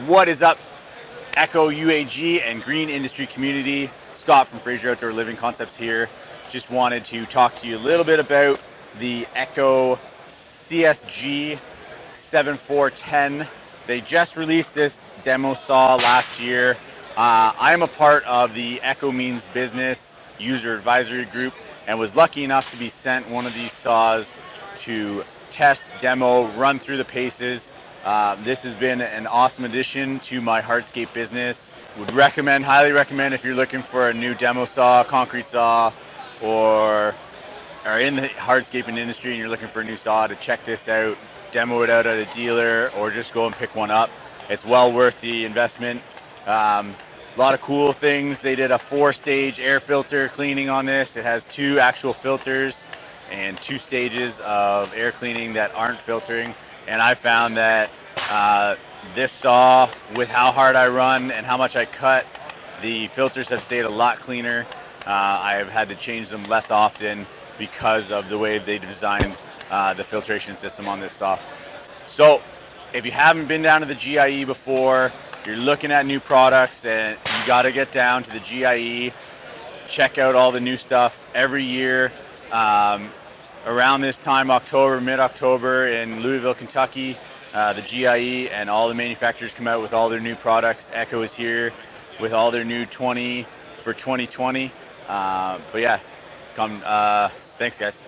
What is up, ECHO UAG and green industry community? Scott from Fraser Outdoor Living Concepts here. Just wanted to talk to you a little bit about the ECHO CSG-7410. They just released this demo saw last year. I am a part of the ECHO Means Business User Advisory Group and was lucky enough to be sent one of these saws to test, demo, run through the paces. This has been an awesome addition to my hardscape business. Would recommend, highly recommend, if you're looking for a new demo saw, concrete saw, or are in the hardscaping industry and you're looking for a new saw, to check this out, demo it out at a dealer, or just go and pick one up. It's well worth the investment. A lot of cool things. They did a 4-stage air filter cleaning on this. It has 2 actual filters and 2 stages of air cleaning that aren't filtering. And I found that this saw, with how hard I run and how much I cut, the filters have stayed a lot cleaner. I have had to change them less often because of the way they designed the filtration system on this saw. So if you haven't been down to the GIE before, you're looking at new products, and you got to get down to the GIE, check out all the new stuff every year. Around this time, October, mid-October, in Louisville, Kentucky, the GIE and all the manufacturers come out with all their new products. ECHO is here with all their new 20 for 2020. But yeah, come. Thanks, guys.